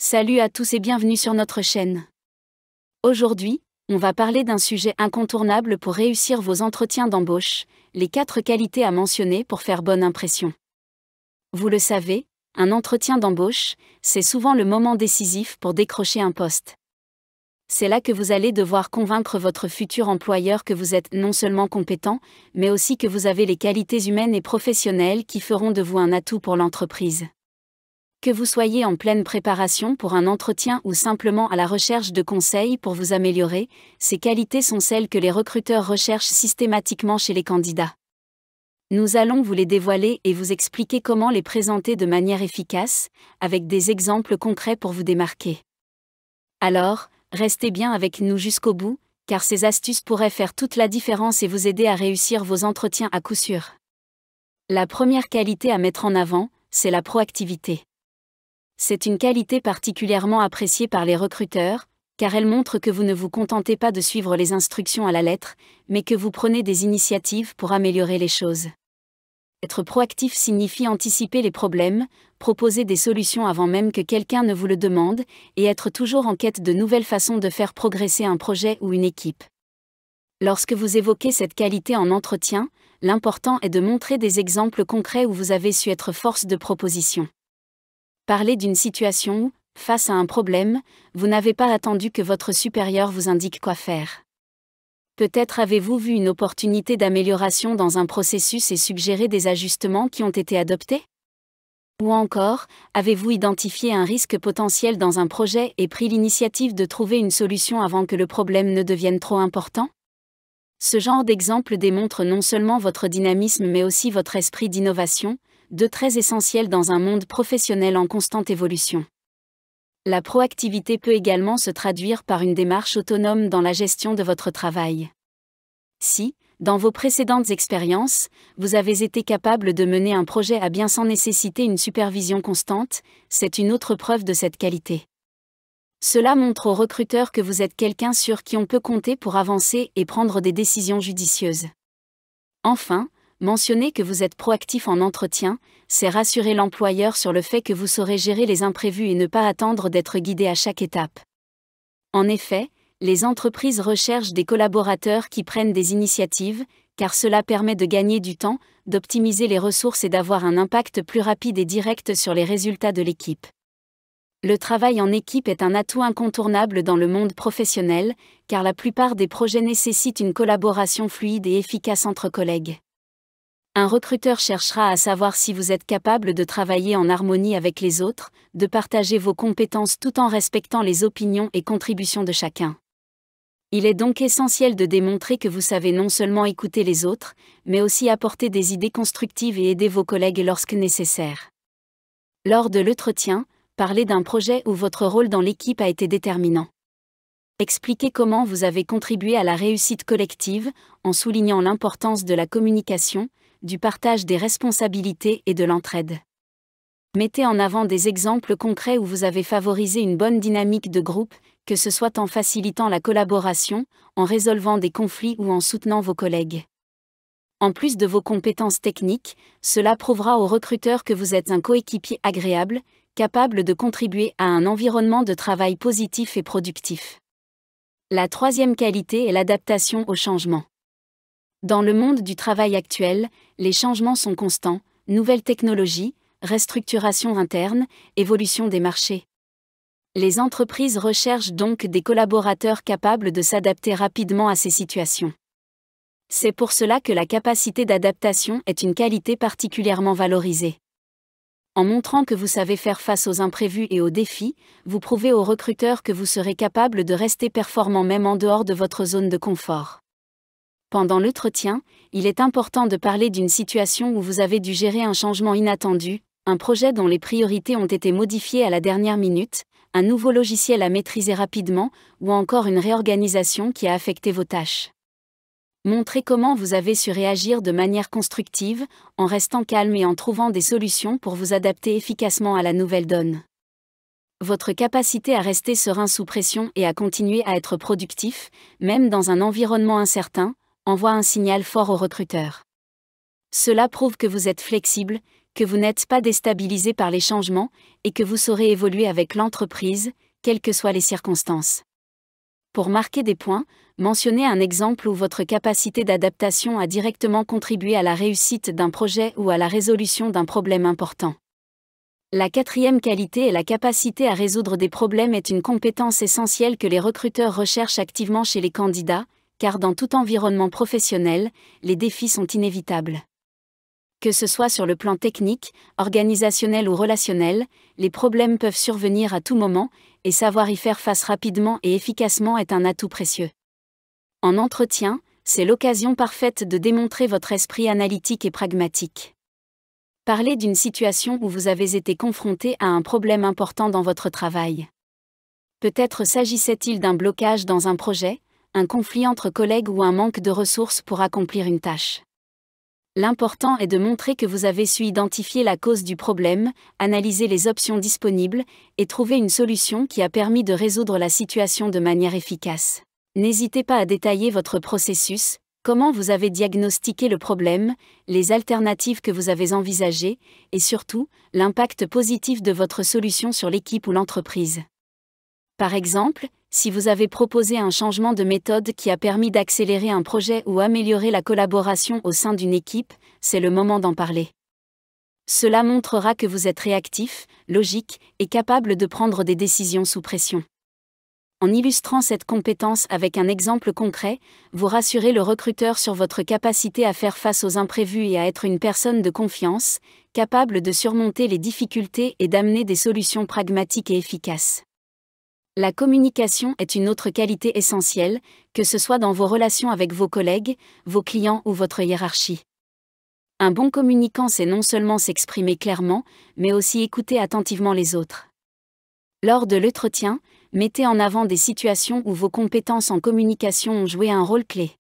Salut à tous et bienvenue sur notre chaîne. Aujourd'hui, on va parler d'un sujet incontournable pour réussir vos entretiens d'embauche, les 4 qualités à mentionner pour faire bonne impression. Vous le savez, un entretien d'embauche, c'est souvent le moment décisif pour décrocher un poste. C'est là que vous allez devoir convaincre votre futur employeur que vous êtes non seulement compétent, mais aussi que vous avez les qualités humaines et professionnelles qui feront de vous un atout pour l'entreprise. Que vous soyez en pleine préparation pour un entretien ou simplement à la recherche de conseils pour vous améliorer, ces qualités sont celles que les recruteurs recherchent systématiquement chez les candidats. Nous allons vous les dévoiler et vous expliquer comment les présenter de manière efficace, avec des exemples concrets pour vous démarquer. Alors, restez bien avec nous jusqu'au bout, car ces astuces pourraient faire toute la différence et vous aider à réussir vos entretiens à coup sûr. La première qualité à mettre en avant, c'est la proactivité. C'est une qualité particulièrement appréciée par les recruteurs, car elle montre que vous ne vous contentez pas de suivre les instructions à la lettre, mais que vous prenez des initiatives pour améliorer les choses. Être proactif signifie anticiper les problèmes, proposer des solutions avant même que quelqu'un ne vous le demande, et être toujours en quête de nouvelles façons de faire progresser un projet ou une équipe. Lorsque vous évoquez cette qualité en entretien, l'important est de montrer des exemples concrets où vous avez su être force de proposition. Parlez d'une situation où, face à un problème, vous n'avez pas attendu que votre supérieur vous indique quoi faire. Peut-être avez-vous vu une opportunité d'amélioration dans un processus et suggéré des ajustements qui ont été adoptés? Ou encore, avez-vous identifié un risque potentiel dans un projet et pris l'initiative de trouver une solution avant que le problème ne devienne trop important? Ce genre d'exemple démontre non seulement votre dynamisme mais aussi votre esprit d'innovation, deux traits essentiels dans un monde professionnel en constante évolution. La proactivité peut également se traduire par une démarche autonome dans la gestion de votre travail. Si, dans vos précédentes expériences, vous avez été capable de mener un projet à bien sans nécessiter une supervision constante, c'est une autre preuve de cette qualité. Cela montre aux recruteurs que vous êtes quelqu'un sur qui on peut compter pour avancer et prendre des décisions judicieuses. Enfin, mentionner que vous êtes proactif en entretien, c'est rassurer l'employeur sur le fait que vous saurez gérer les imprévus et ne pas attendre d'être guidé à chaque étape. En effet, les entreprises recherchent des collaborateurs qui prennent des initiatives, car cela permet de gagner du temps, d'optimiser les ressources et d'avoir un impact plus rapide et direct sur les résultats de l'équipe. Le travail en équipe est un atout incontournable dans le monde professionnel, car la plupart des projets nécessitent une collaboration fluide et efficace entre collègues. Un recruteur cherchera à savoir si vous êtes capable de travailler en harmonie avec les autres, de partager vos compétences tout en respectant les opinions et contributions de chacun. Il est donc essentiel de démontrer que vous savez non seulement écouter les autres, mais aussi apporter des idées constructives et aider vos collègues lorsque nécessaire. Lors de l'entretien, parlez d'un projet où votre rôle dans l'équipe a été déterminant. Expliquez comment vous avez contribué à la réussite collective, en soulignant l'importance de la communication, du partage des responsabilités et de l'entraide. Mettez en avant des exemples concrets où vous avez favorisé une bonne dynamique de groupe, que ce soit en facilitant la collaboration, en résolvant des conflits ou en soutenant vos collègues. En plus de vos compétences techniques, cela prouvera aux recruteurs que vous êtes un coéquipier agréable, capable de contribuer à un environnement de travail positif et productif. La troisième qualité est l'adaptation au changement. Dans le monde du travail actuel, les changements sont constants, nouvelles technologies, restructuration interne, évolution des marchés. Les entreprises recherchent donc des collaborateurs capables de s'adapter rapidement à ces situations. C'est pour cela que la capacité d'adaptation est une qualité particulièrement valorisée. En montrant que vous savez faire face aux imprévus et aux défis, vous prouvez aux recruteurs que vous serez capable de rester performant même en dehors de votre zone de confort. Pendant l'entretien, il est important de parler d'une situation où vous avez dû gérer un changement inattendu, un projet dont les priorités ont été modifiées à la dernière minute, un nouveau logiciel à maîtriser rapidement, ou encore une réorganisation qui a affecté vos tâches. Montrez comment vous avez su réagir de manière constructive, en restant calme et en trouvant des solutions pour vous adapter efficacement à la nouvelle donne. Votre capacité à rester serein sous pression et à continuer à être productif, même dans un environnement incertain, envoie un signal fort aux recruteurs. Cela prouve que vous êtes flexible, que vous n'êtes pas déstabilisé par les changements et que vous saurez évoluer avec l'entreprise, quelles que soient les circonstances. Pour marquer des points, mentionnez un exemple où votre capacité d'adaptation a directement contribué à la réussite d'un projet ou à la résolution d'un problème important. La quatrième qualité est la capacité à résoudre des problèmes est une compétence essentielle que les recruteurs recherchent activement chez les candidats, car dans tout environnement professionnel, les défis sont inévitables. Que ce soit sur le plan technique, organisationnel ou relationnel, les problèmes peuvent survenir à tout moment, et savoir y faire face rapidement et efficacement est un atout précieux. En entretien, c'est l'occasion parfaite de démontrer votre esprit analytique et pragmatique. Parlez d'une situation où vous avez été confronté à un problème important dans votre travail. Peut-être s'agissait-il d'un blocage dans un projet, un conflit entre collègues ou un manque de ressources pour accomplir une tâche. L'important est de montrer que vous avez su identifier la cause du problème, analyser les options disponibles, et trouver une solution qui a permis de résoudre la situation de manière efficace. N'hésitez pas à détailler votre processus, comment vous avez diagnostiqué le problème, les alternatives que vous avez envisagées, et surtout, l'impact positif de votre solution sur l'équipe ou l'entreprise. Par exemple, si vous avez proposé un changement de méthode qui a permis d'accélérer un projet ou améliorer la collaboration au sein d'une équipe, c'est le moment d'en parler. Cela montrera que vous êtes réactif, logique et capable de prendre des décisions sous pression. En illustrant cette compétence avec un exemple concret, vous rassurez le recruteur sur votre capacité à faire face aux imprévus et à être une personne de confiance, capable de surmonter les difficultés et d'amener des solutions pragmatiques et efficaces. La communication est une autre qualité essentielle, que ce soit dans vos relations avec vos collègues, vos clients ou votre hiérarchie. Un bon communicant sait non seulement s'exprimer clairement, mais aussi écouter attentivement les autres. Lors de l'entretien, mettez en avant des situations où vos compétences en communication ont joué un rôle clé.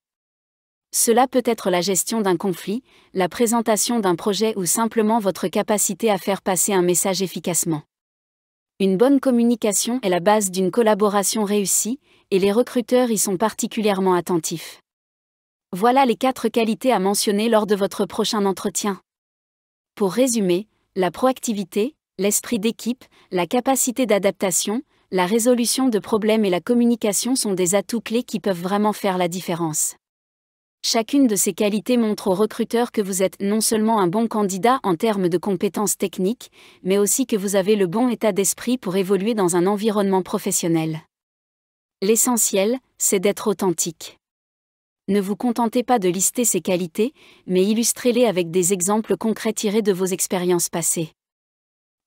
Cela peut être la gestion d'un conflit, la présentation d'un projet ou simplement votre capacité à faire passer un message efficacement. Une bonne communication est la base d'une collaboration réussie, et les recruteurs y sont particulièrement attentifs. Voilà les 4 qualités à mentionner lors de votre prochain entretien. Pour résumer, la proactivité, l'esprit d'équipe, la capacité d'adaptation, la résolution de problèmes et la communication sont des atouts clés qui peuvent vraiment faire la différence. Chacune de ces qualités montre aux recruteurs que vous êtes non seulement un bon candidat en termes de compétences techniques, mais aussi que vous avez le bon état d'esprit pour évoluer dans un environnement professionnel. L'essentiel, c'est d'être authentique. Ne vous contentez pas de lister ces qualités, mais illustrez-les avec des exemples concrets tirés de vos expériences passées.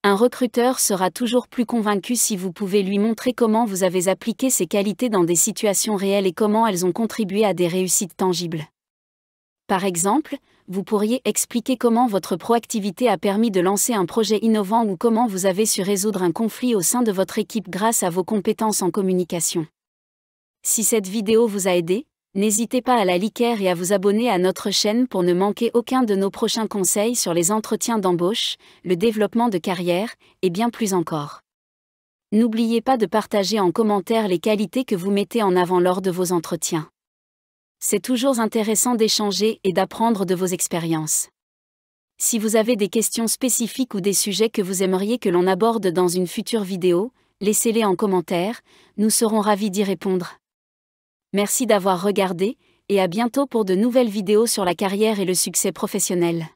Un recruteur sera toujours plus convaincu si vous pouvez lui montrer comment vous avez appliqué ces qualités dans des situations réelles et comment elles ont contribué à des réussites tangibles. Par exemple, vous pourriez expliquer comment votre proactivité a permis de lancer un projet innovant ou comment vous avez su résoudre un conflit au sein de votre équipe grâce à vos compétences en communication. Si cette vidéo vous a aidé, n'hésitez pas à la liker et à vous abonner à notre chaîne pour ne manquer aucun de nos prochains conseils sur les entretiens d'embauche, le développement de carrière, et bien plus encore. N'oubliez pas de partager en commentaire les qualités que vous mettez en avant lors de vos entretiens. C'est toujours intéressant d'échanger et d'apprendre de vos expériences. Si vous avez des questions spécifiques ou des sujets que vous aimeriez que l'on aborde dans une future vidéo, laissez-les en commentaire, nous serons ravis d'y répondre. Merci d'avoir regardé, et à bientôt pour de nouvelles vidéos sur la carrière et le succès professionnel.